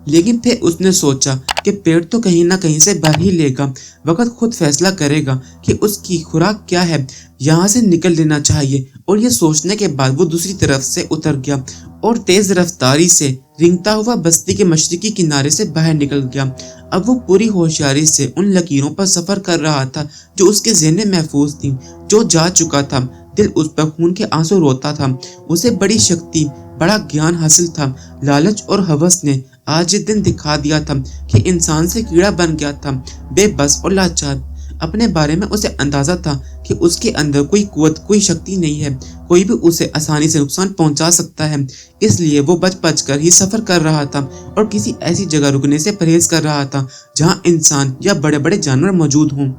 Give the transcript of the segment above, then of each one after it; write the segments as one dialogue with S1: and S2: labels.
S1: लेकिन फिर उसने सोचा कि पेड़ तो कहीं ना कहीं से बढ़ ही लेगा, वक्त खुद फैसला करेगा कि उसकी खुराक क्या है, यहाँ से निकल लेना चाहिए। और ये सोचने के बाद वो दूसरी तरफ से उतर गया और तेज रफ्तारी से रिंगता हुआ बस्ती के मशरकी किनारे से बाहर निकल गया। अब वो पूरी होशियारी से उन लकीरों पर सफर कर रहा था जो उसके ज़हन में महफूज थी। जो जा चुका था, दिल उस पर खून के आंसू रोता था। उसे बड़ी शक्ति, बड़ा ज्ञान हासिल था। लालच और हवस ने आज ये दिन दिखा दिया था कि इंसान से कीड़ा बन गया था, बेबस और लाचार। अपने बारे में उसे अंदाजा था कि उसके अंदर कोई कुव्वत, कोई शक्ति नहीं है, कोई भी उसे आसानी से नुकसान पहुंचा सकता है। इसलिए वो बच बच कर ही सफर कर रहा था और किसी ऐसी जगह रुकने से परहेज कर रहा था जहां इंसान या बड़े बड़े जानवर मौजूद हों।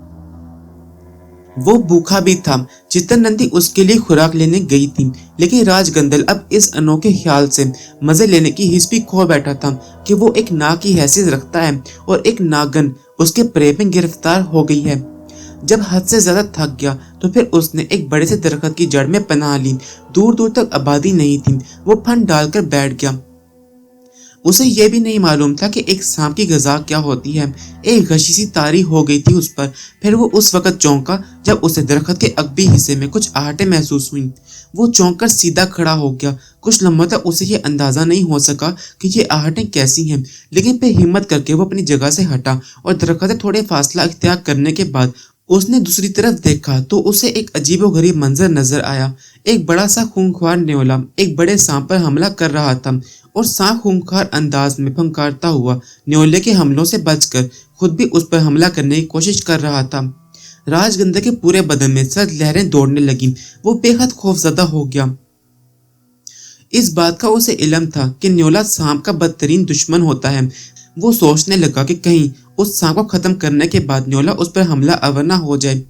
S1: वो भूखा भी था। चित्तरनंदी उसके लिए खुराक लेने गई थी, लेकिन राजगंधल अब इस अनोखे ख्याल से मजे लेने की हिस्स भी खो बैठा था कि वो एक नाग की हैसियत रखता है और एक नागन उसके प्रेम में गिरफ्तार हो गई है। जब हद से ज्यादा थक गया तो फिर उसने एक बड़े से दरख्त की जड़ में पनाह ली। दूर दूर तक आबादी नहीं थी। वो फन डालकर बैठ गया। उसे यह भी नहीं मालूम था कि एक सांप की गजा क्या होती है। एक गशी सी तारी हो गई थी उस पर। फिर वो उस वक्त चौंका जब उसे दरख्त के अगबी हिस्से में कुछ आहटें महसूस हुई। वो चौंक कर सीधा खड़ा हो गया। कुछ लम्हों तक उसे ये अंदाजा नहीं हो सका कि ये आहटें कैसी हैं, लेकिन फिर हिम्मत करके वो अपनी जगह से हटा और दरख्त से थोड़े फासला इख्तियार करने के बाद उसने दूसरी तरफ देखा तो उसे एक अजीबोगरीब मंजर नजर आया। एक बड़ा सा खूंखार न्योला एक बड़े सांप पर हमला कर रहा था और सांप खूंखार अंदाज में फंकारता हुआ न्योले के हमलों से बचकर खुद भी उस पर हमला करने की कोशिश कर रहा था। राजगंधर के पूरे बदन में सर्द लहरें दौड़ने लगी। वो बेहद खौफजदा हो गया। इस बात का उसे इल्म था कि न्योला सांप का बदतरीन दुश्मन होता है। वो सोचने लगा कि कहीं उस सांप को खत्म करने के बाद न्योला उस पर हमला आवर न हो जाए,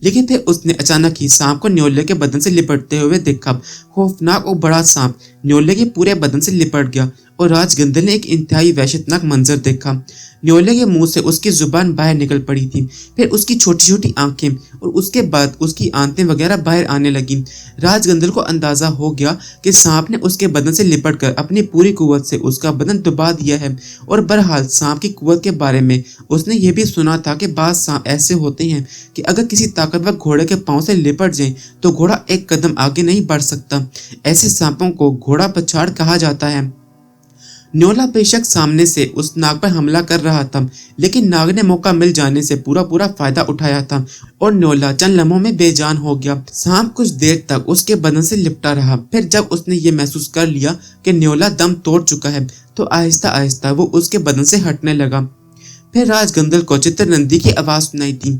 S1: लेकिन फिर उसने अचानक ही सांप को न्योले के बदन से लिपटते हुए देखा। खौफनाक और बड़ा सांप न्योले के पूरे बदन से लिपट गया और राजगंधर ने एक इंतहाई वहशतनाक मंजर देखा। न्योले के मुंह से उसकी जुबान बाहर निकल पड़ी थी, फिर उसकी छोटी छोटी आंखें और उसके बाद उसकी आंतें वगैरह बाहर आने लगी। राजगंधर को अंदाजा हो गया कि सांप ने उसके बदन से लिपटकर अपनी पूरी कुव्वत से उसका बदन दबा दिया है। और बहरहाल सांप की कुव्वत के बारे में उसने ये भी सुना था कि बाज़ सांप ऐसे होते हैं कि अगर किसी ताकतवर घोड़े के पांव से लिपट जाए तो घोड़ा एक कदम आगे नहीं बढ़ सकता। ऐसे सांपों को घोड़ा पछाड़ कहा जाता है। न्योला बेशक सामने से उस नाग पर हमला कर रहा था, लेकिन नाग ने मौका मिल जाने से पूरा फायदा उठाया था और न्योला चंद लम्हों में बेजान हो गया। सांप कुछ देर तक उसके बदन से लिपटा रहा। फिर जब उसने ये महसूस कर लिया कि न्योला दम तोड़ चुका है तो आहिस्ता आहिस्ता वो उसके बदन से हटने लगा। फिर राजगंधर को चित्तरनंदी की आवाज सुनाई दी,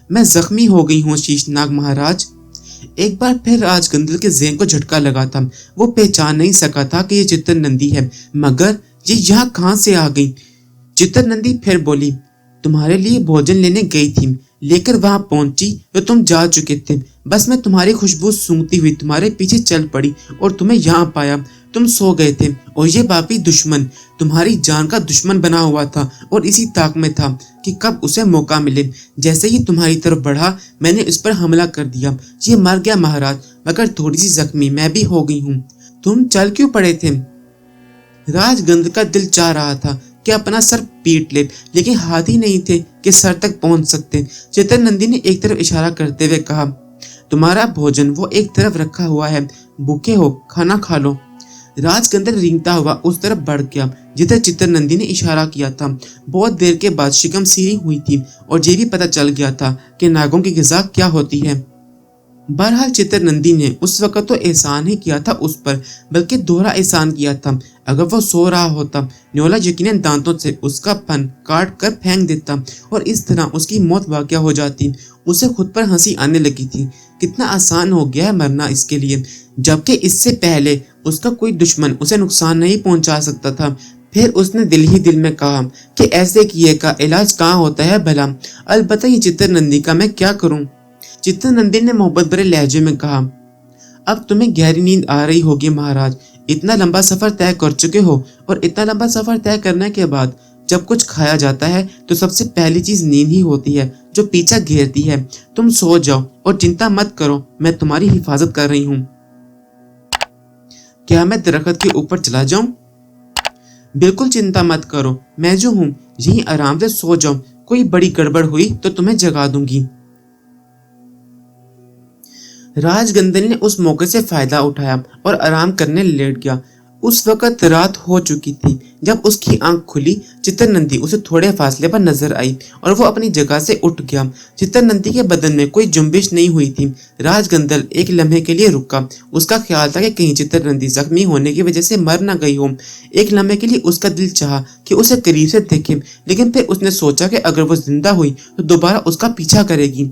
S1: मैं जख्मी हो गई हूँ शीशनाग महाराज। एक बार फिर राजगंधर के ज़हन को झटका लगा था। वो पहचान नहीं सका था कि ये चित्तरनंदी है, मगर ये यहाँ कहाँ से आ गई। चित्तरनंदी फिर बोली, तुम्हारे लिए भोजन लेने गई थी, लेकर वहां पहुंची तो तुम जा चुके थे। बस मैं तुम्हारी खुशबू सूंघती हुई तुम्हारे पीछे चल पड़ी और तुम्हें यहाँ पाया। तुम सो गए थे और ये पापी दुश्मन तुम्हारी जान का दुश्मन बना हुआ था और इसी ताक में था कि कब उसे मौका मिले। जैसे ही तुम्हारी तरफ बढ़ा मैंने इस पर हमला कर दिया। ये मर गया महाराज, मगर थोड़ी सी जख्मी मैं भी हो गई हूँ। तुम चल क्यों पड़े थे? राजगंधर का दिल चाह रहा था कि अपना सर पीट ले, लेकिन हाथ ही नहीं थे कि सर तक पहुंच सकते। चित्तरनंदी ने एक तरफ इशारा करते हुए कहा, तुम्हारा भोजन वो एक तरफ रखा हुआ है, भूखे हो खाना खा लो। राजगंधर रेंगता हुआ उस तरफ बढ़ गया जिधर चित्तरनंदी ने इशारा किया था। बहुत देर के बाद शिकम सीरी हुई थी और ये भी पता चल गया था कि नागों की ग़िज़ा क्या होती है। बहरहाल चित्तरनंदी ने उस वक्त तो एहसान ही किया था उस पर, बल्कि दोहरा एहसान किया था। अगर वो सो रहा होता, न्योला यकीनन दांतों से उसका फन काट कर फेंक देता और इस तरह उसकी मौत वाक़या हो जाती। उसे खुद पर हंसी आने लगी थी। कितना आसान हो गया है मरना इसके लिए, जबकि इससे पहले उसका कोई दुश्मन उसे नुकसान नहीं पहुंचा सकता था। फिर उसने दिल ही दिल में कहा कि ऐसे किए का इलाज कहाँ होता है भला। अलबत्ता ये चित्तरनंदी का मैं क्या करूं। चित्तरनंदी ने मोहब्बत भरे लहजे में कहा, अब तुम्हें गहरी नींद आ रही होगी महाराज। इतना लंबा सफर तय कर चुके हो और इतना लंबा सफर तय करने के बाद जब कुछ खाया जाता है तो सबसे पहली चीज नींद ही होती है जो पीछा घेरती है। तुम सो जाओ और चिंता मत करो, मैं तुम्हारी हिफाजत कर रही हूँ। क्या मैं दरख्त के ऊपर चला जाऊं? बिल्कुल चिंता मत करो, मैं जो हूँ यहीं आराम से सो जाओ, कोई बड़ी गड़बड़ हुई तो तुम्हें जगा दूंगी। राजगंदल ने उस मौके से फायदा उठाया और आराम करने लेट गया। उस वक्त रात हो चुकी थी। जब उसकी आंख खुली, चित्तरनंदी उसे थोड़े फासले पर नजर आई और वो अपनी जगह से उठ गया। चित्तरनंदी के बदन में कोई जुम्बिश नहीं हुई थी। राजगंदल एक लम्हे के लिए रुका। उसका ख्याल था कि कहीं चित्तरनंदी जख्मी होने की वजह से मर न गई हो। एक लम्हे के लिए उसका दिल चाहा कि उसे करीब से देखे, लेकिन फिर उसने सोचा कि अगर वो जिंदा हुई तो दोबारा उसका पीछा करेगी।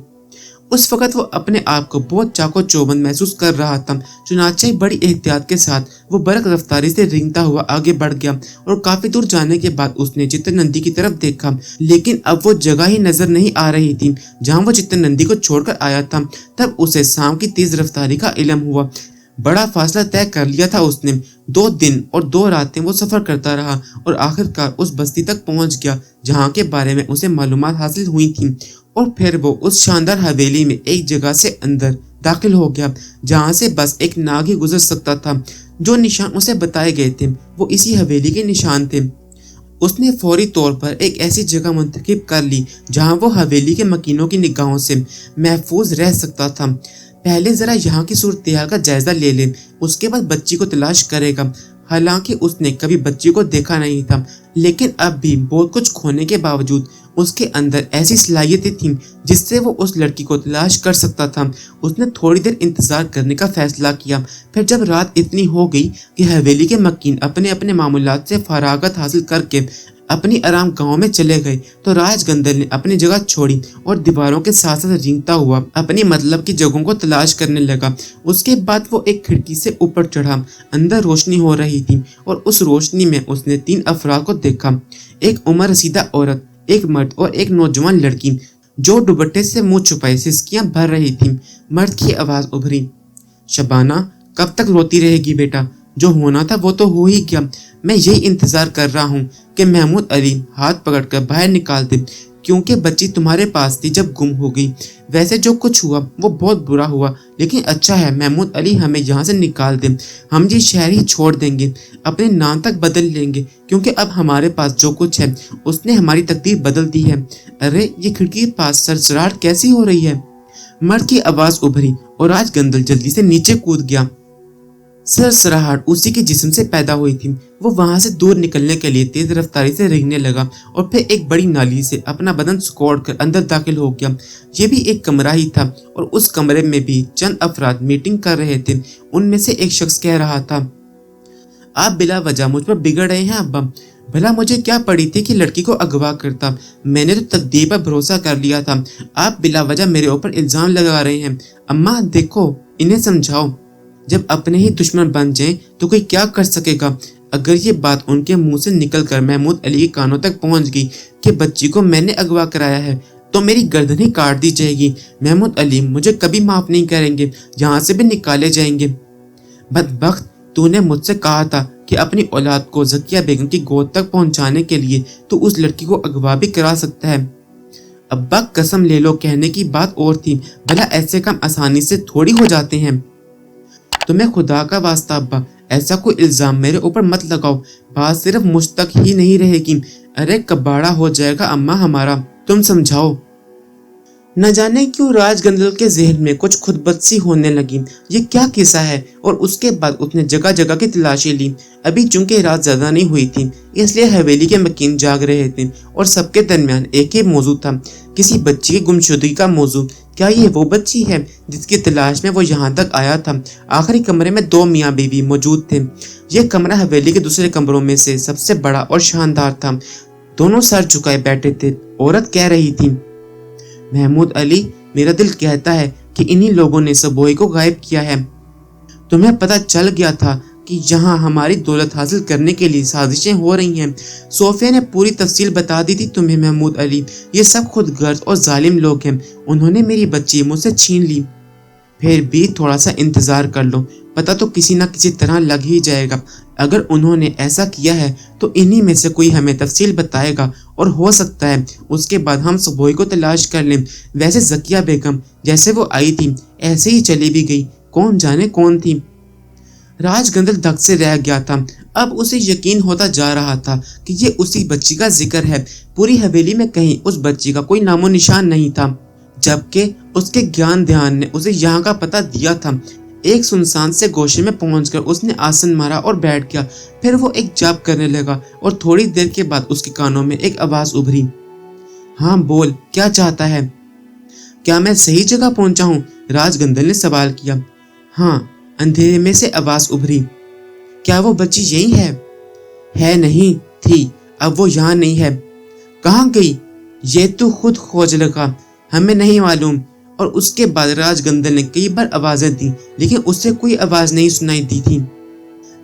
S1: उस वक्त वो अपने आप को बहुत चाको चौबंद महसूस कर रहा था। चुनाचे बड़ी एहतियात के साथ वो बरक रफ्तारी से रेंगता हुआ आगे बढ़ गया और काफी दूर जाने के बाद उसने चित्तरनंदी की तरफ देखा, लेकिन अब वो जगह ही नजर नहीं आ रही थी जहाँ वो चित्तरनंदी को छोड़कर आया था। तब उसे शाम की तेज रफ्तारी का इल्म हुआ। बड़ा फासला तय कर लिया था उसने। 2 दिन और 2 रातें वो सफर करता रहा और आखिरकार उस बस्ती तक पहुंच गया जहां के बारे में उसे मालूमात हासिल हुई थी। और फिर वो उस शानदार हवेली में एक जगह से अंदर दाखिल हो गया जहां से बस एक नाग ही गुजर सकता था। जो निशान उसे बताए गए थे वो इसी हवेली के निशान थे। उसने फौरी तौर पर एक ऐसी जगह मुंतखब कर ली जहां वो हवेली के मकीनों की निगाहों से महफूज रह सकता था। पहले जरा यहाँ की सूरत-ए-हाल का जायजा ले ले, उसके बाद बच्ची को तलाश करेगा। हालांकि उसने कभी बच्ची को देखा नहीं था, लेकिन अब भी बहुत कुछ खोने के बावजूद उसके अंदर ऐसी सलाहियतें थीं जिससे वो उस लड़की को तलाश कर सकता था। उसने थोड़ी देर इंतजार करने का फैसला किया। फिर जब रात इतनी हो गई कि हवेली के मकीन अपने अपने मामूलात से फरागत हासिल करके अपनी आराम गांव में चले गए, तो राजगंदल ने अपनी जगह छोड़ी और दीवारों के साथ साथ रेंगता हुआ अपनी मतलब की जगहों को तलाश करने लगा। उसके बाद वो एक खिड़की से ऊपर चढ़ा। अंदर रोशनी हो रही थी और उस रोशनी में उसने 3 अफराद को देखा। एक उम्र रसीदा औरत, एक मर्द और एक नौजवान लड़की जो दुपट्टे से मुंह छुपाए सिसकियां भर रही थी। मर्द की आवाज उभरी, शबाना, कब तक रोती रहेगी बेटा? जो होना था वो तो हो ही गया। मैं यही इंतजार कर रहा हूँ कि महमूद अली हाथ पकड़कर बाहर निकाल दे, क्योंकि बच्ची तुम्हारे पास थी जब गुम हो गई। वैसे जो कुछ हुआ वो बहुत बुरा हुआ, लेकिन अच्छा है महमूद अली हमें यहाँ से निकाल दे। हम ये शहर ही छोड़ देंगे, अपने नाम तक बदल लेंगे, क्योंकि अब हमारे पास जो कुछ है उसने हमारी तकदीर बदल दी है। अरे ये खिड़की के पास सरसराहट कैसी हो रही है? मर्द की आवाज उभरी और राजगंदल जल्दी से नीचे कूद गया। सरसराहट उसी के जिस्म से पैदा हुई थी। वो वहां से दूर निकलने के लिए तेज रफ्तारी से रेंगने लगा और फिर एक बड़ी नाली से अपना बदन सिकोड़ कर अंदर दाखिल हो गया। ये भी एक कमरा ही था और उस कमरे में भी चंद अफराद मीटिंग कर रहे थे। उनमें से एक शख्स कह रहा था, आप बिला वजह मुझ पर बिगड़ रहे हैं अब्बा। भला मुझे क्या पड़ी थी कि लड़की को अगवा करता? मैंने तो तकदीर पर भरोसा कर लिया था। आप बिला वजह मेरे ऊपर इल्जाम लगा रहे हैं। अम्मा देखो, इन्हें समझाओ। जब अपने ही दुश्मन बन जाएं तो कोई क्या कर सकेगा? अगर ये बात उनके मुंह से निकलकर महमूद अली के कानों तक पहुंच गई कि बच्ची को मैंने अगवा कराया है, तो मेरी गर्दन ही काट दी जाएगी। महमूद अली मुझे कभी माफ नहीं करेंगे, यहाँ से भी निकाले जाएंगे। बदबख्त, तूने मुझसे कहा था कि अपनी औलाद को ज़किया बेगम की गोद तक पहुंचाने के लिए तो उस लड़की को अगवा भी करा सकता है। अब्बा कसम ले लो कहने की बात और थी, भला ऐसे काम आसानी से थोड़ी हो जाते हैं। तुम्हें खुदा का वास्ता अब्बा ऐसा कोई इल्जाम मेरे ऊपर मत लगाओ। बात सिर्फ मुझ तक ही नहीं रहेगी, अरे कबाड़ा हो जाएगा अम्मा हमारा। तुम समझाओ। न जाने क्यों राजगंदल के जहन में कुछ खुदबदसी होने लगी। ये क्या किस्सा है? और उसके बाद उसने जगह जगह की तलाशी ली। अभी चूंकि रात ज्यादा नहीं हुई थी, इसलिए हवेली के मकीन जाग रहे थे और सबके दरमियान एक ही मौजू था, किसी बच्ची की गुमशुदगी का मौजू। क्या ये वो बच्ची है जिसकी तलाश में वो यहाँ तक आया था? आखिरी कमरे में 2 मियाँ बीवी मौजूद थे। ये कमरा हवेली के दूसरे कमरों में से सबसे बड़ा और शानदार था। दोनों सर झुकाए बैठे थे। औरत कह रही थी, महमूद अली, मेरा दिल कहता है कि इन्हीं लोगों ने सबोई को गायब किया है। तुम्हें पता चल गया था कि यहाँ हमारी दौलत हासिल करने के लिए साजिशें हो रही हैं। सोफिया ने पूरी तफसील बता दी थी तुम्हें महमूद अली। ये सब खुदगर्ज और जालिम लोग हैं। उन्होंने मेरी बच्ची मुझसे छीन ली। फिर भी थोड़ा सा इंतजार कर लो, पता तो किसी न किसी तरह लग ही जाएगा। अगर उन्होंने ऐसा किया है तो इन्हीं में से कोई हमें तफसील बताएगा और हो सकता है उसके बाद हम सबोई को तलाश कर लें। वैसे ज़किया बेगम जैसे वो आई थी ऐसे ही चली भी गई, कौन जाने कौन थी। راج گندل دھک سے رہ گیا تھا۔ اب اسے یقین ہوتا جا رہا تھا کہ یہ اسی بچی کا ذکر ہے۔ پوری حویلی میں کہیں اس بچی کا کوئی نام و نشان نہیں تھا، جبکہ اس کے گیان دھیان نے اسے یہاں کا پتہ دیا تھا۔ ایک سنسان سے گوشے میں پہنچ کر اس نے آسن مارا اور بیٹھ گیا۔ پھر وہ ایک جاپ کرنے لگا اور تھوڑی دیر کے بعد اس کے کانوں میں ایک آواز ابھری۔ ہاں بول، کیا چاہتا ہے؟ کیا میں صحیح جگہ پہنچا ہوں؟ راج گندل نے سوال کیا۔ ہاں، اندھیرے میں سے آواز ابھری۔ کیا وہ بچی یہی ہے؟ ہے نہیں تھی، اب وہ یہاں نہیں ہے۔ کہاں گئی؟ یہ تو خود کھوج لگا، ہمیں نہیں معلوم۔ اور اس کے بعد راج گندل نے کئی بار آوازیں دی لیکن اس سے کوئی آواز نہیں سنائی دی تھی۔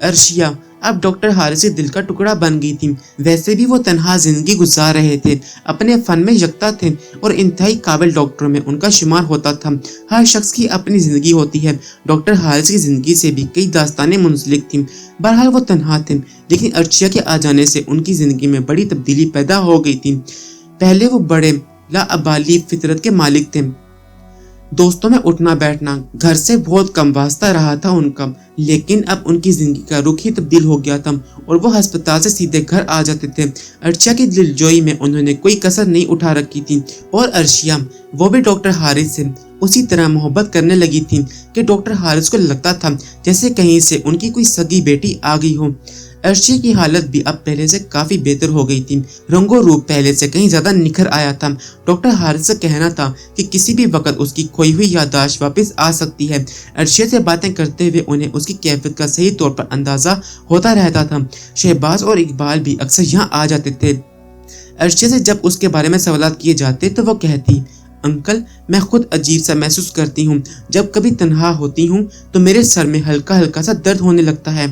S1: عرشیہ اب ڈاکٹر حارث کے دل کا ٹکڑا بن گئی تھی۔ ویسے بھی وہ تنہا زندگی گزار رہے تھے، اپنے فن میں یکتا تھے اور انتہائی قابل ڈاکٹروں میں ان کا شمار ہوتا تھا۔ ہر شخص کی اپنی زندگی ہوتی ہے، ڈاکٹر حارث کی زندگی سے بھی کئی داستانیں منسلک تھیں۔ بہرحال وہ تنہا تھے، لیکن عرشیہ کے آ جانے سے ان کی زندگی میں بڑی تبدیلی پیدا ہو گئی تھی۔ پہلے وہ بڑے لاابالی فطرت کے مالک تھے، دوستوں میں اٹھنا بیٹھنا، گھر سے بہت کم واسطہ رہا تھا ان کا، لیکن اب ان کی زندگی کا رخ ہی تبدیل ہو گیا تھا اور وہ ہسپتال سے سیدھے گھر آ جاتے تھے۔ عرشیہ کی دلجوئی میں انہوں نے کوئی کسر نہیں اٹھا رکھی تھی اور عرشیہ وہ بھی ڈاکٹر حارث سے اسی طرح محبت کرنے لگی تھی کہ ڈاکٹر حارث کو لگتا تھا جیسے کہیں سے ان کی کوئی سگی بیٹی آ گئی ہو۔ عرشیہ کی حالت بھی اب پہلے سے کافی بہتر ہو گئی تھی، رنگ و روپ پہلے سے کہیں زیادہ نکھر آیا تھا۔ ڈاکٹر حارث کا کہنا تھا کہ کسی بھی وقت اس کی کھوئی ہوئی یادداشت واپس آ سکتی ہے۔ عرشیہ سے باتیں کرتے ہوئے انہیں اس کی کیفیت کا صحیح طور پر اندازہ ہوتا رہتا تھا۔ شہباز اور اقبال بھی اکثر یہاں آ جاتے تھے۔ عرشیہ سے جب اس کے بارے میں سوالات کیے جاتے تو وہ کہتی، انکل میں خود عجیب سا محسوس کرتی ہوں، جب کبھی تنہا ہوتی ہوں تو میرے سر میں ہلکا ہلکا سا درد ہونے لگتا ہے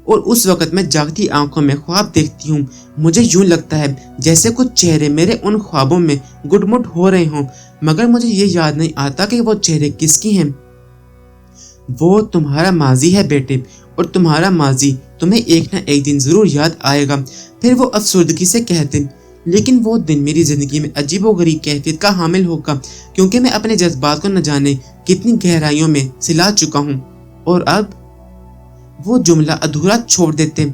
S1: اور اس وقت میں جاگتی آنکھوں میں خواب دیکھتی ہوں۔ مجھے یوں لگتا ہے جیسے کچھ چہرے میرے ان خوابوں میں گٹ مٹ ہو رہے ہوں، مگر مجھے یہ یاد نہیں آتا کہ وہ چہرے کس کی ہیں۔ وہ تمہارا ماضی ہے بیٹے، اور تمہارا ماضی تمہیں ایک نہ ایک دن ضرور یاد آئے گا۔ پھر وہ افسردگی سے کہتے، لیکن وہ دن میری زندگی میں عجیب و غریب کیفیت کا حامل ہوگا، کیونکہ میں اپنے جذبات کو نہ جانے کتنی گہرائیوں میں سلا چکا ہوں۔ اور اب وہ جملہ ادھورا چھوڑ دیتے۔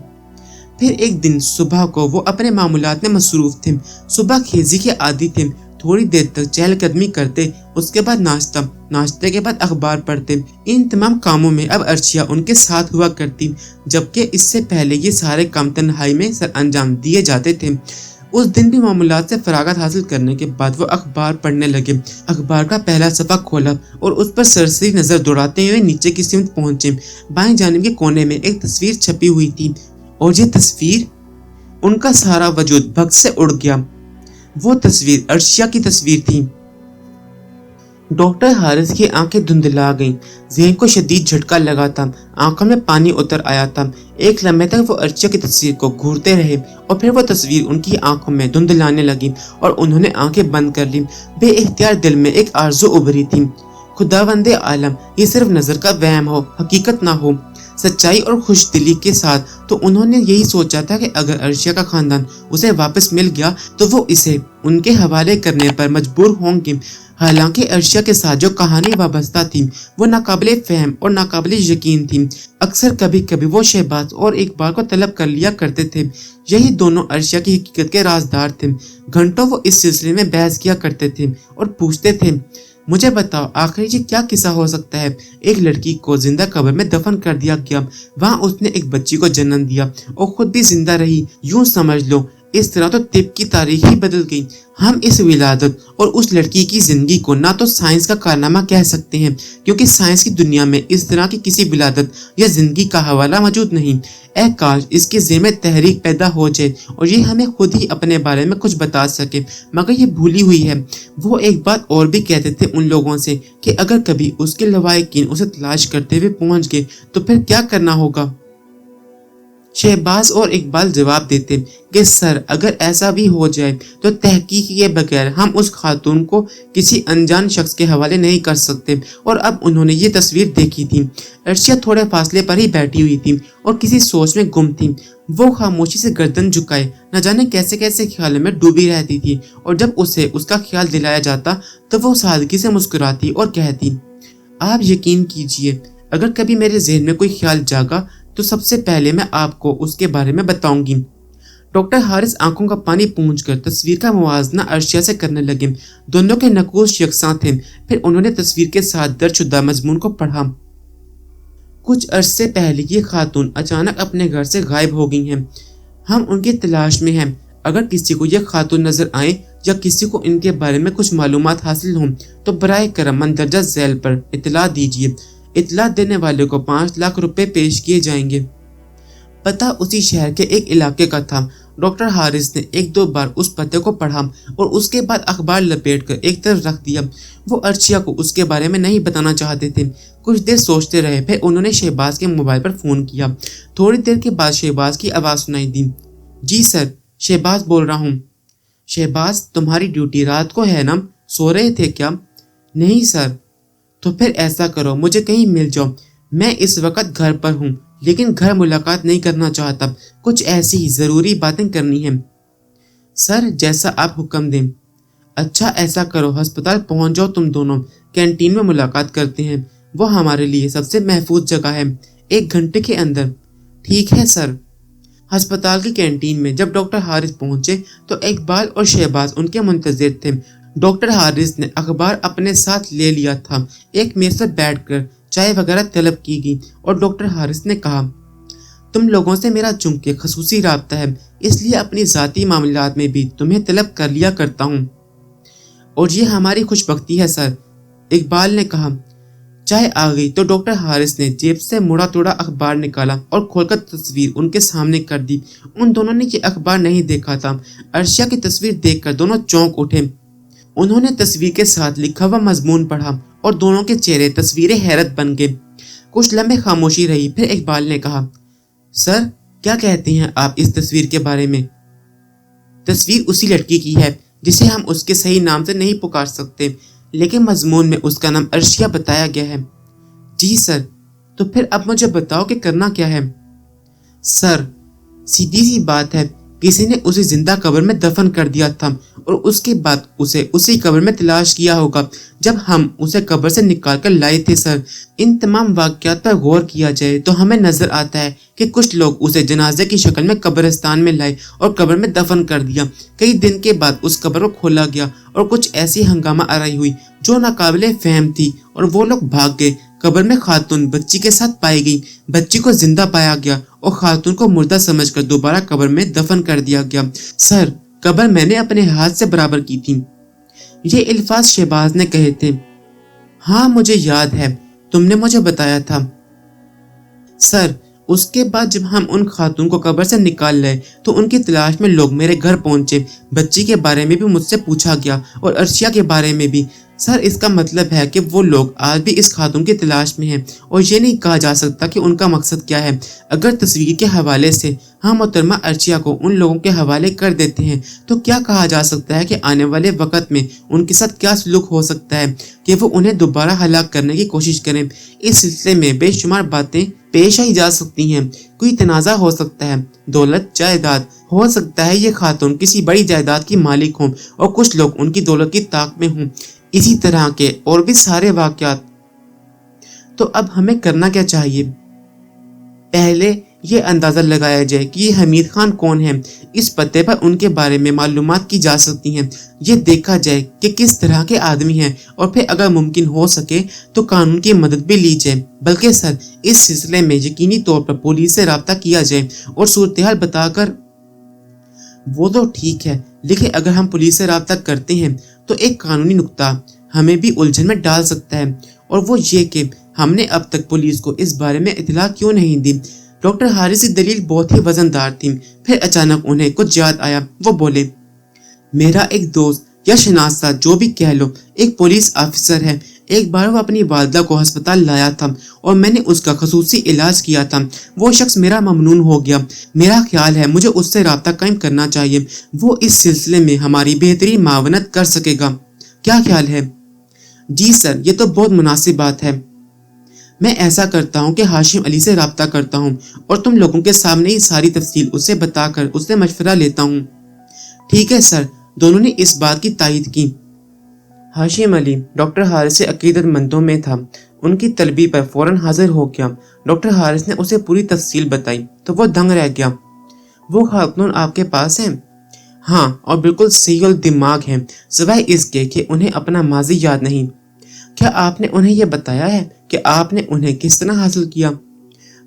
S1: پھر ایک دن صبح کو وہ اپنے معمولات میں مصروف تھے، صبح خیزی کے عادی تھے، تھوڑی دیر تک چہل قدمی کرتے، اس کے بعد ناشتہ، ناشتے کے بعد اخبار پڑھتے۔ ان تمام کاموں میں اب عرشیہ ان کے ساتھ ہوا کرتی، جبکہ اس سے پہلے یہ سارے کام تنہائی میں سر انجام دیے جاتے تھے۔ اس دن بھی معمولات سے فراغت حاصل کرنے کے بعد وہ اخبار پڑھنے لگے۔ اخبار کا پہلا صفحہ کھولا اور اس پر سرسری نظر دوڑاتے ہوئے نیچے کی سمت پہنچے۔ بائیں جانب کے کونے میں ایک تصویر چھپی ہوئی تھی اور یہ تصویر، ان کا سارا وجود بھگ سے اڑ گیا۔ وہ تصویر عرشیہ کی تصویر تھی۔ ڈاکٹر حارث کی آنکھیں دھندلا گئیں، ذہن کو شدید جھٹکا لگا تھا، آنکھوں میں پانی اتر آیا تھا۔ ایک لمحے تک وہ عرشیہ کی تصویر کو گھورتے رہے اور پھر وہ تصویر ان کی آنکھوں میں دھندلانے لگی اور انہوں نے آنکھیں بند کر لی۔ بے اختیار دل میں ایک آرزو ابھری تھی، خداوند عالم یہ صرف نظر کا وہم ہو، حقیقت نہ ہو۔ سچائی اور خوش دلی کے ساتھ تو انہوں نے یہی سوچا تھا کہ اگر عرشیہ کا خاندان اسے واپس مل گیا تو وہ اسے ان کے حوالے کرنے پر مجبور ہوں گے۔ حالانکہ عرشیہ کے ساتھ جو کہانی وابستہ تھی وہ ناقابل فہم اور ناقابل یقین تھی۔ اکثر کبھی کبھی وہ شہباز اور اقبال کو طلب کر لیا کرتے تھے، یہی دونوں عرشیہ کی حقیقت کے رازدار تھے۔ گھنٹوں وہ اس سلسلے میں بحث کیا کرتے تھے اور پوچھتے تھے، مجھے بتاؤ آخر یہ کیا قصہ ہو سکتا ہے؟ ایک لڑکی کو زندہ قبر میں دفن کر دیا گیا، وہاں اس نے ایک بچی کو جنم دیا اور خود بھی زندہ رہی، یوں سمجھ لو اس طرح تو طب کی تاریخ ہی بدل گئی۔ ہم اس ولادت اور اس لڑکی کی زندگی کو نہ تو سائنس کا کارنامہ کہہ سکتے ہیں، کیونکہ سائنس کی دنیا میں اس طرح کی کسی ولادت یا زندگی کا حوالہ موجود نہیں۔ اے کاش اس کے ذہن میں تحریک پیدا ہو جائے اور یہ ہمیں خود ہی اپنے بارے میں کچھ بتا سکے، مگر یہ بھولی ہوئی ہے۔ وہ ایک بات اور بھی کہتے تھے ان لوگوں سے کہ اگر کبھی اس کے لواحقین اسے تلاش کرتے ہوئے پہنچ گئے تو پھر کیا کرنا ہوگا؟ شہباز اور اقبال جواب دیتے کہ سر اگر ایسا بھی ہو جائے تو تحقیق کے بغیر ہم اس خاتون کو کسی انجان شخص کے حوالے نہیں کر سکتے۔ اور اب انہوں نے یہ تصویر دیکھی تھی۔ عرشیہ تھوڑے فاصلے پر ہی بیٹھی ہوئی تھی اور کسی سوچ میں گم تھی۔ وہ خاموشی سے گردن جھکائے نہ جانے کیسے کیسے خیالوں میں ڈوبی رہتی تھی، اور جب اسے اس کا خیال دلایا جاتا تو وہ سادگی سے مسکراتی اور کہتی، آپ یقین کیجئے اگر کبھی میرے ذہن میں کوئی خیال جاگا तो सबसे पहले मैं आपको उसके बारे में बताऊंगी। डॉक्टर हारिस आंखों का पानी पूंछकर तस्वीर का मुवाजना अर्शिया से करने लगे। दोनों के नकूश यकसां थे। फिर उन्होंने तस्वीर के साथ दर्जशुदा मजमून को पढ़ा। कुछ अरसे पहले ये खातून अचानक अपने घर से गायब हो गई हैं। हम उनकी तलाश में हैं। अगर किसी को ये खातून नजर आए या किसी को इनके बारे में कुछ मालूमात हासिल हों तो बराए करम मंदरजा झैल पर इतला दीजिए। इतला देने वाले को 5 लाख रुपए पेश किए जाएंगे। पता उसी शहर के एक इलाके का था। डॉक्टर हारिस ने 1-2 बार उस पते को पढ़ा और उसके बाद अखबार लपेटकर एक तरफ रख दिया। वो अर्शिया को उसके बारे में नहीं बताना चाहते थे। कुछ देर सोचते रहे, फिर उन्होंने शहबाज के मोबाइल पर फोन किया। थोड़ी देर के बाद शहबाज की आवाज सुनाई दी। जी सर, शहबाज बोल रहा हूँ। शहबाज, तुम्हारी ड्यूटी रात को है ना, सो रहे थे क्या? नहीं सर। तो फिर ऐसा करो, मुझे कहीं मिल जाओ। मैं इस वक्त घर पर हूँ, लेकिन घर मुलाकात नहीं करना चाहता। कुछ ऐसी ही जरूरी बातें करनी है। सर, जैसा आप हुक्म दें। अच्छा, ऐसा करो, अस्पताल पहुंच जाओ तुम दोनों। कैंटीन में मुलाकात करते हैं। वो हमारे लिए सबसे महफूज जगह है। 1 घंटे के अंदर। ठीक है सर। अस्पताल की कैंटीन में जब डॉक्टर हारिस पहुंचे तो इकबाल और शहबाज उनके मुंतजिर थे। डॉक्टर हारिस ने अखबार अपने साथ ले लिया था। एक मेज पर बैठकर चाय वगैरह तलब की गई और डॉक्टर हारिस ने कहा, तुम लोगों से मेरा चूंकि खसूसी राब्ता है, इसलिए अपनी जाती मामलात में भी तुम्हें तलब कर लिया करता हूँ और ये हमारी खुशबख्ती है सर। इकबाल ने कहा। चाय आ गई तो डॉक्टर हारिस ने जेब से मुड़ा तोड़ा अखबार निकाला और खोलकर तस्वीर उनके सामने कर दी। उन दोनों ने ये अखबार नहीं देखा था। अर्शिया की तस्वीर देखकर दोनों चौंक उठे। उन्होंने तस्वीर के साथ लिखा हुआ मजमून पढ़ा और दोनों के चेहरे तस्वीरें हैरत बन गए। कुछ लम्हे खामोशी रही, फिर इकबाल ने कहा, सर, क्या कहते हैं आप इस तस्वीर के बारे में? तस्वीर उसी लड़की की है जिसे हम उसके सही नाम से नहीं पुकार सकते, लेकिन मजमून में उसका नाम अर्शिया बताया गया है। जी सर। तो फिर अब मुझे बताओ कि करना क्या है? सर, सीधी सी बात है, किसी ने उसे जिंदा कब्र में दफन कर दिया था और उसके बाद उसे उसी कब्र में तलाश किया होगा जब हम उसे कब्र से निकाल कर लाए थे सर। इन तमाम वाकयात पर गौर किया जाए तो हमें नजर आता है कि कुछ लोग उसे जनाजे की शक्ल में कब्रिस्तान में लाए और कब्र में दफन कर दिया। कई दिन के बाद उस कब्र को खोला गया और कुछ ऐसी हंगामा आराई हुई जो नाकाबिले फहम थी और वो लोग भाग गए। कब्र में खातून बच्ची के साथ पाई गई। बच्ची को जिंदा पाया गया और खातून को मुर्दा समझकर दोबारा कब्र में दफन कर दिया गया। सर, कब्र मैंने अपने हाथ से बराबर की थी। ये अल्फाज शहबाज ने कहे थे। हाँ, मुझे याद है, तुमने मुझे बताया था। सर, उसके बाद जब हम उन खातून को कब्र से निकाल लाए तो उनकी तलाश में लोग मेरे घर पहुंचे। बच्ची के बारे में भी मुझसे पूछा गया और अर्शिया के बारे में भी। सर, इसका मतलब है कि वो लोग आज भी इस खातून की तलाश में हैं और ये नहीं कहा जा सकता कि उनका मकसद क्या है। अगर तस्वीर के हवाले से हम मोहतरमा अर्शिया को उन लोगों के हवाले कर देते हैं तो क्या कहा जा सकता है कि आने वाले वक्त में उनके साथ क्या सलूक हो सकता है कि वो उन्हें दोबारा हलाक करने की कोशिश करें। इस सिलसिले में बेशुमार बातें पेश आई जा सकती हैं। कोई तनाज़ा हो सकता है, दौलत, जायदाद। हो सकता है ये खातून किसी बड़ी जायदाद की मालिक हों और कुछ लोग उनकी दौलत की ताक में हों। इसी तरह के और भी सारे वाकयात। तो अब हमें करना क्या चाहिए? पहले ये अंदाजा लगाया जाए कि ये हमीद खान कौन है। इस पते पर उनके बारे में मालूमात की जा सकती हैं। ये देखा जाए कि किस तरह के आदमी हैं और फिर अगर मुमकिन हो सके तो कानून की मदद भी ली जाए। बल्कि सर, इस सिलसिले में यकीनी तौर पर पुलिस से राब्ता किया जाए और सूरत-ए-हाल बताकर। वो तो ठीक है, लेकिन अगर हम पुलिस से राब्ता करते हैं तो एक कानूनी नुक्ता हमें भी उलझन में डाल सकता है और वो ये कि हमने अब तक पुलिस को इस बारे में इत्तला क्यों नहीं दी। डॉक्टर हारिस की दलील बहुत ही वजनदार थी। फिर अचानक उन्हें कुछ याद आया। वो बोले, मेरा एक दोस्त या शनासा जो भी कह लो, एक पुलिस ऑफिसर है। एक बार वो अपनी वालदा को अस्पताल लाया था और मैंने उसका खसूसी इलाज किया था। वो शख्स मेरा ममनून हो गया। मेरा ख्याल है मुझे उससे राब्ता कायम करना चाहिए। वो इस सिलसिले में हमारी बेहतरीन मावनत कर सकेगा। क्या ख्याल है? जी सर, ये तो बहुत मुनासिब बात है। मैं ऐसा करता हूँ कि हाशिम अली से राब्ता करता हूँ और तुम लोगों के सामने ही सारी तफसील उससे बताकर उससे मशवरा लेता हूँ। ठीक है सर। दोनों ने इस बात की तायीद की। हाशिम अली डॉक्टर हारिस से अकीदतमंदों में था। ان کی طلبی پر فوراً حاضر ہو گیا۔ ڈاکٹر حارث نے اسے پوری تفصیل بتائی تو وہ دنگ رہ گیا۔ وہ خاتون آپ کے پاس ہیں؟ ہاں، اور بالکل صحیح الدماغ ہیں، سوائے اس کے کہ انہیں اپنا ماضی یاد نہیں۔ کیا آپ نے انہیں یہ بتایا ہے کہ آپ نے انہیں کس طرح حاصل کیا؟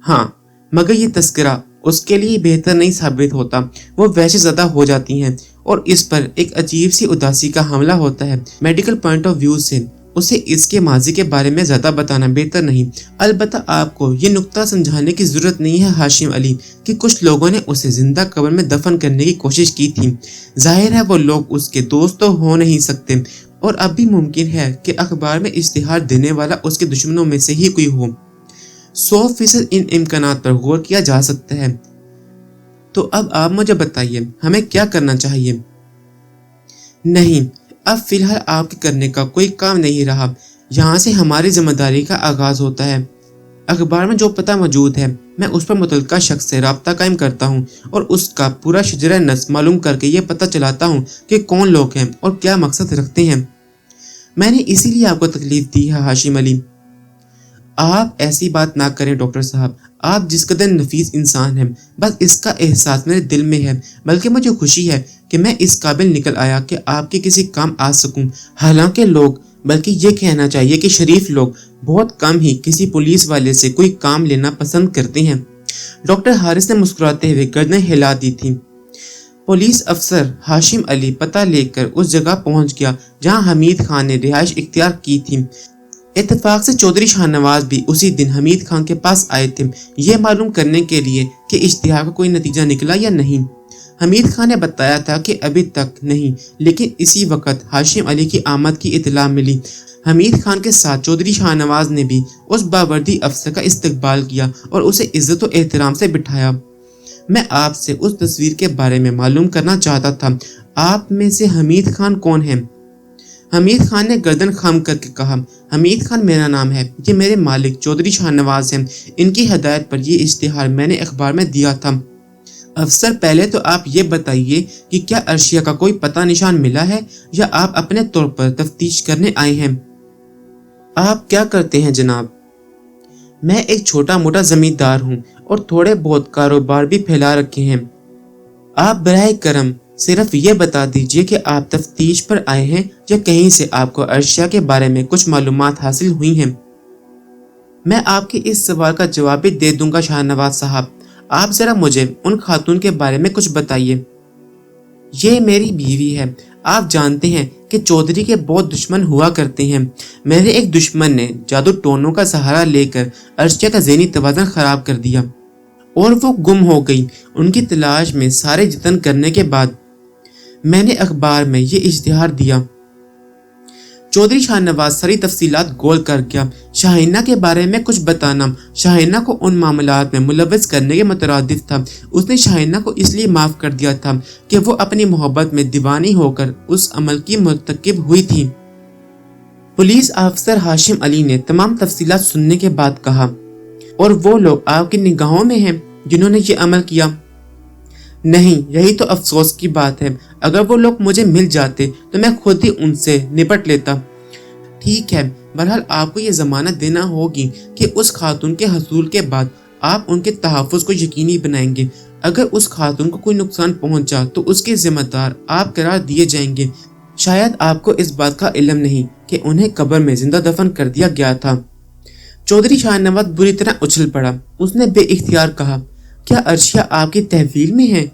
S1: ہاں، مگر یہ تذکرہ اس کے لیے بہتر نہیں ثابت ہوتا۔ وہ وحشت زدہ ہو جاتی ہیں اور اس پر ایک عجیب سی اداسی کا حملہ ہوتا ہے۔ میڈیکل پوائنٹ آف ویو سے اسے اس کے ماضی کے بارے میں زیادہ بتانا بہتر نہیں۔ البتہ آپ کو یہ نقطہ سمجھانے کی ضرورت نہیں ہے ہاشم علی کہ کچھ لوگوں نے اسے زندہ قبر میں دفن کرنے کی کوشش کی تھی۔ ظاہر ہے وہ لوگ اس کے دوست تو ہو نہیں سکتے، اور اب بھی ممکن ہے کہ اخبار میں اشتہار دینے والا اس کے دشمنوں میں سے ہی کوئی ہو۔ 100% ان امکانات پر غور کیا جا سکتا ہے۔ تو اب آپ مجھے بتائیے ہمیں کیا کرنا چاہیے؟ نہیں، اب فی الحال آپ کے کرنے کا کوئی کام نہیں رہا۔ یہاں سے ہماری ذمہ داری کا آغاز ہوتا ہے۔ اخبار میں جو پتہ موجود ہے میں اس پر متعلقہ شخص سے رابطہ قائم کرتا ہوں اور اس کا پورا شجرہ نسب معلوم کر کے یہ پتہ چلاتا ہوں کہ کون لوگ ہیں اور کیا مقصد رکھتے ہیں۔ میں نے اسی لیے آپ کو تکلیف دی ہے ہاشم علی۔ آپ ایسی بات نہ کریں ڈاکٹر صاحب، آپ جس قدر نفیس انسان ہیں بس اس کا احساس میرے دل میں ہے، بلکہ مجھے خوشی ہے کہ میں اس قابل نکل آیا کہ آپ کے کسی کام آ سکوں۔ حالانکہ لوگ، بلکہ یہ کہنا چاہیے کہ شریف لوگ بہت کم ہی کسی پولیس والے سے کوئی کام لینا پسند کرتے ہیں۔ ڈاکٹر حارث نے مسکراتے ہوئے گردن ہلا دی تھی۔ پولیس افسر ہاشم علی پتہ لے کر اس جگہ پہنچ گیا جہاں حمید خان نے رہائش اختیار کی تھی۔ اتفاق سے چودھری شاہ نواز بھی اسی دن حمید خان کے پاس آئے تھے، یہ معلوم کرنے کے لیے کہ اشتہار کا کوئی نتیجہ نکلا یا نہیں۔ حمید خان نے بتایا تھا کہ ابھی تک نہیں، لیکن اسی وقت ہاشم علی کی آمد کی اطلاع ملی۔ حمید خان کے ساتھ چودھری شاہ نواز نے بھی اس باوردی افسر کا استقبال کیا اور اسے عزت و احترام سے بٹھایا۔ میں آپ سے اس تصویر کے بارے میں معلوم کرنا چاہتا تھا، آپ میں سے حمید خان کون ہے؟ حمید خان نے گردن خم کر کے کہا، حمید خان میرا نام ہے، یہ میرے مالک چودھری شاہ نواز ہیں، ان کی ہدایت پر یہ اشتہار میں نے اخبار میں دیا تھا۔ افسر، پہلے تو آپ یہ بتائیے کہ کیا عرشیہ کا کوئی پتہ نشان ملا ہے یا آپ اپنے طور پر تفتیش کرنے آئے ہیں؟ آپ کیا کرتے ہیں جناب؟ میں ایک چھوٹا موٹا زمیندار ہوں اور تھوڑے بہت کاروبار بھی پھیلا رکھے ہیں۔ آپ براہ کرم صرف یہ بتا دیجئے کہ آپ تفتیش پر آئے ہیں یا کہیں سے آپ کو عرشیہ کے بارے میں کچھ معلومات حاصل ہوئی ہیں۔ میں آپ کے اس سوال کا جواب بھی دے دوں گا شاہ نواز صاحب، آپ ذرا مجھے ان خاتون کے بارے میں کچھ بتائیے۔ یہ میری بیوی ہے۔ آپ جانتے ہیں کہ چودھری کے بہت دشمن ہوا کرتے ہیں۔ میرے ایک دشمن نے جادو ٹونوں کا سہارا لے کر عرشیہ کا ذہنی توازن خراب کر دیا اور وہ گم ہو گئی۔ ان کی تلاش میں سارے جتن کرنے کے بعد میں نے اخبار میں یہ اشتہار دیا۔ چودھری شاہ نواز ساری تفصیلات گول کر گیا۔ شاہینہ کے بارے میں کچھ بتانا شاہینہ کو ان معاملات میں ملوث کرنے کے مترادف تھا۔ اس نے شاہینہ کو اس لیے معاف کر دیا تھا کہ وہ اپنی محبت میں دیوانی ہو کر اس عمل کی مرتکب ہوئی تھی۔ پولیس افسر ہاشم علی نے تمام تفصیلات سننے کے بعد کہا، اور وہ لوگ آپ کی نگاہوں میں ہیں جنہوں نے یہ عمل کیا؟ نہیں، یہی تو افسوس کی بات ہے۔ اگر وہ لوگ مجھے مل جاتے تو میں خود ہی ان سے نپٹ لیتا۔ ٹھیک ہے، بہرحال آپ کو یہ ضمانت دینا ہوگی کہ اس خاتون کے حصول کے بعد آپ ان کے تحفظ کو یقینی بنائیں گے۔ اگر اس خاتون کو کوئی نقصان پہنچا تو اس کے ذمہ دار آپ قرار دیے جائیں گے۔ شاید آپ کو اس بات کا علم نہیں کہ انہیں قبر میں زندہ دفن کر دیا گیا تھا۔ چودھری شاہ نواز بری طرح اچھل پڑا۔ اس نے بے اختیار کہا، کیا عرشیہ آپ کی تحویل میں ہے؟